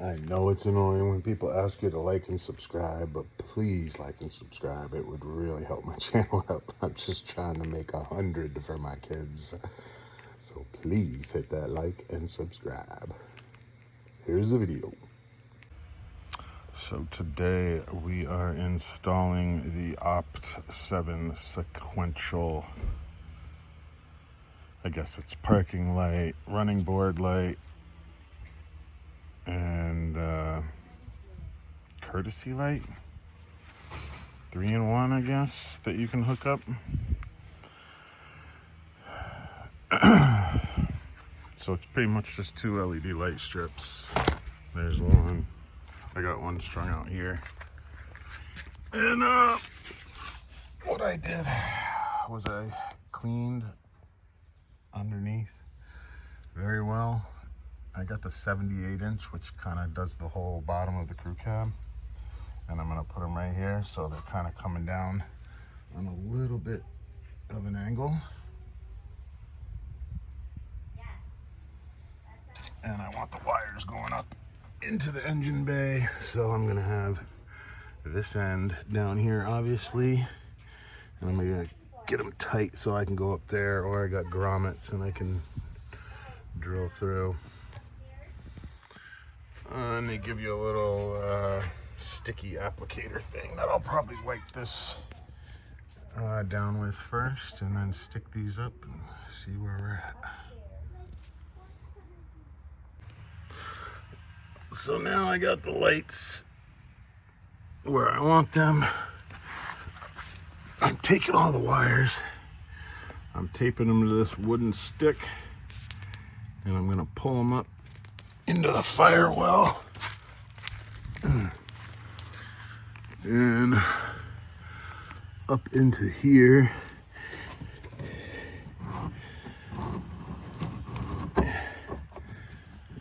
I know it's annoying when people ask you to like and subscribe, but please like and subscribe. It would really help my channel out. I'm just trying to make 100 for my kids. So please hit that like and subscribe. Here's the video. So today we are installing the Opt 7 sequential, I guess it's parking light, running board light, and courtesy light. 3-in-1, I guess, that you can hook up. So it's pretty much just 2 LED light strips. There's one. I got one strung out here. And what I did was I cleaned underneath very well. I got the 78-inch, which kind of does the whole bottom of the crew cab. And I'm gonna put them right here so they're kind of coming down on a little bit of an angle. And I want the wires going up into the engine bay, so I'm gonna have this end down here, obviously, and I'm gonna get them tight so I can go up there, or I got grommets and I can drill through. And they give you a little sticky applicator thing that I'll probably wipe this down with first, and then stick these up and see where we're at. So now I got the lights where I want them. I'm taking all the wires, I'm taping them to this wooden stick, and I'm gonna pull them up into the firewall and up into here.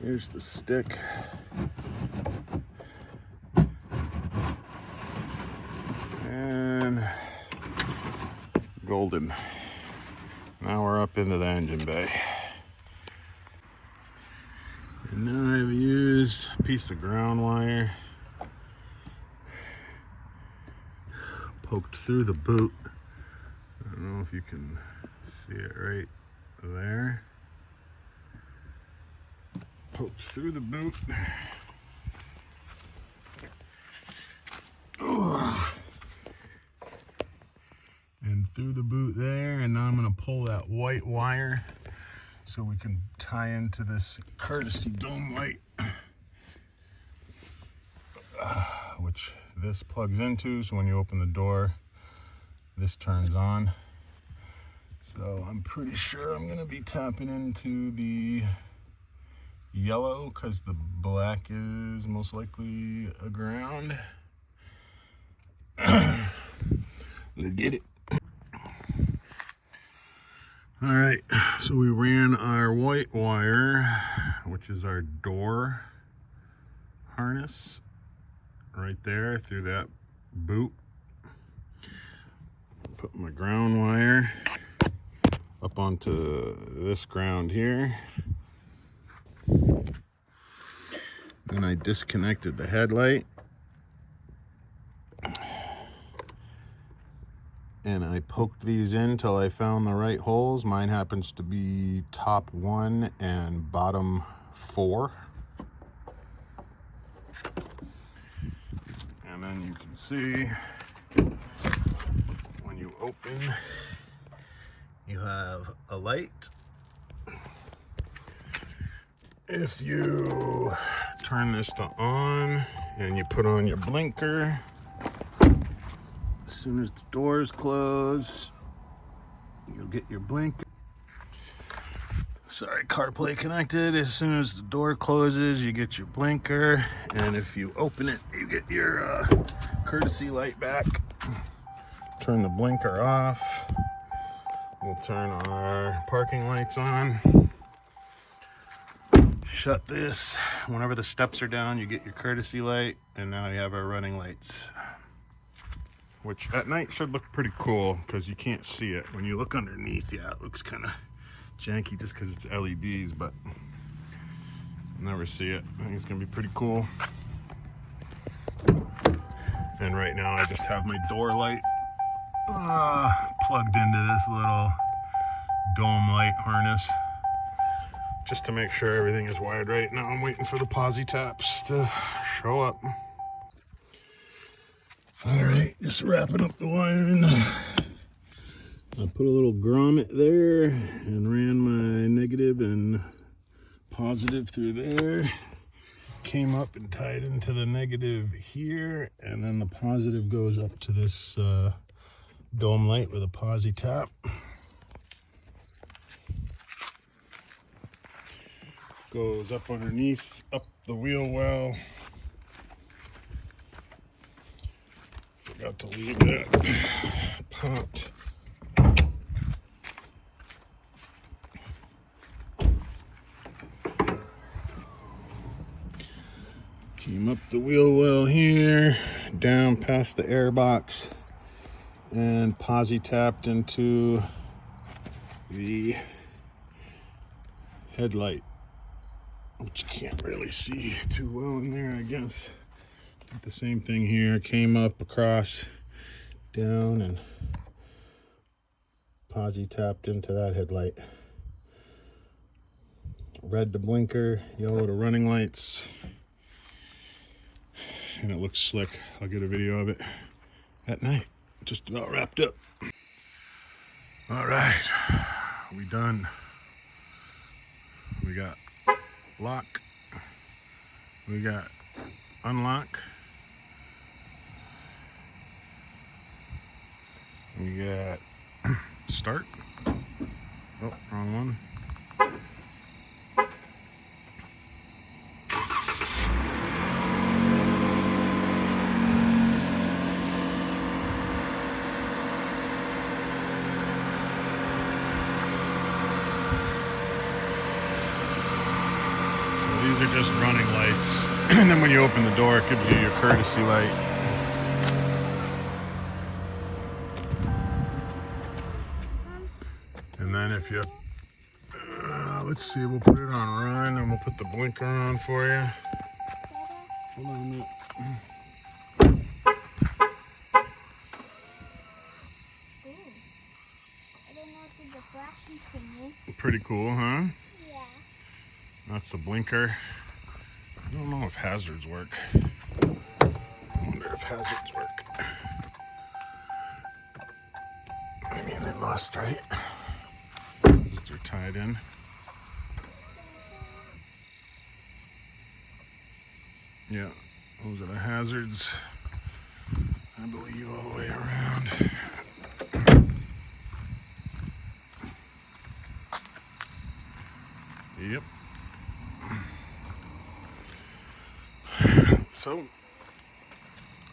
Here's the stick. And golden. Now we're up into the engine bay. And now I've used a piece of ground wire, poked through the boot. I don't know if you can see it right there. Poked through the boot. And through the boot there, and now I'm going to pull that white wire so we can tie into this courtesy dome light, which this plugs into, so when you open the door this turns on. So I'm pretty sure I'm going to be tapping into the yellow because the black is most likely a ground. Let's get it. All right, so we ran our white wire, which is our door harness, right there through that boot. Put my ground wire up onto this ground here. Then I disconnected the headlight. And I poked these in till I found the right holes. Mine happens to be top 1 and bottom 4. And then you can see when you open, you have a light. If you turn this to on and you put on your blinker, as soon as the doors close, you'll get your blinker. Sorry, CarPlay connected. As soon as the door closes, you get your blinker. And if you open it, you get your courtesy light back. Turn the blinker off. We'll turn our parking lights on. Shut this. Whenever the steps are down, you get your courtesy light. And now you have our running lights, which at night should look pretty cool because you can't see it. When you look underneath, yeah, it looks kind of janky just because it's LEDs, but Never see it. I think it's gonna be pretty cool. And right now I just have my door light plugged into this little dome light harness just to make sure everything is wired right. Now I'm waiting for the posi taps to show up. All right, just wrapping up the wiring. I put a little grommet there and ran my negative and positive through there. Came up and tied into the negative here, and then the positive goes up to this dome light with a posi tap. Goes up underneath, up the wheel well. Forgot to leave that popped. Came up the wheel well here, down past the air box, and posi tapped into the headlight, which you can't really see too well in there, I guess. Did the same thing here, came up across, down, and posi tapped into that headlight. Red to blinker, yellow to running lights. And it looks slick. I'll get a video of it at night. Just about wrapped up. All right, we done. We got lock. We got unlock. We got start. Oh, wrong one. These are just running lights, and then when you open the door, it gives you your courtesy light. And then if you, let's see, we'll put it on run, and we'll put the blinker on for you. Hold on a minute. Ooh. I don't know if it's a flashing thingy. Pretty cool, huh? Yeah. That's the blinker. I don't know if hazards work. I wonder if hazards work. I mean, they must, right? Because they're tied in. Yeah, those are the hazards, I believe, all the way around. Yep. So,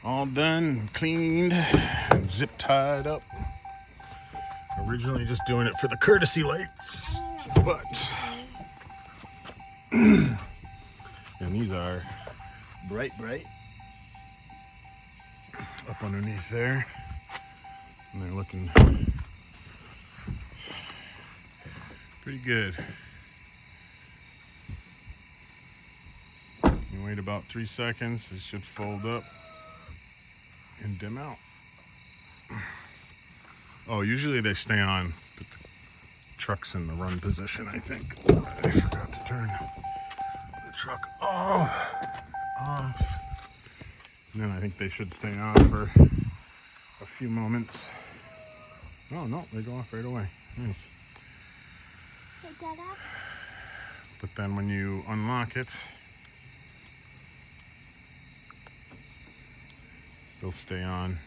all done, cleaned, and zip tied up. Originally just doing it for the courtesy lights, but, and these are bright up underneath there, and they're looking pretty good. You wait about 3 seconds, it should fold up and dim out. Oh, usually they stay on, but the truck's in the run position, I think. I forgot to turn the truck off. And then I think they should stay on for a few moments. Oh no, they go off right away. Nice. Pick that up. But then when you unlock it, they'll stay on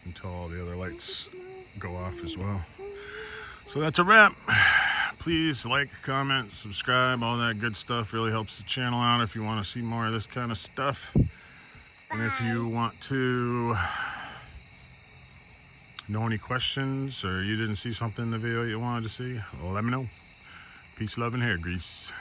until all the other lights go off as well. So that's a wrap. Please like, comment, subscribe, all that good stuff really helps the channel out if you want to see more of this kind of stuff. And if you want to know any questions or you didn't see something in the video you wanted to see, let me know. Peace, love, and hair grease.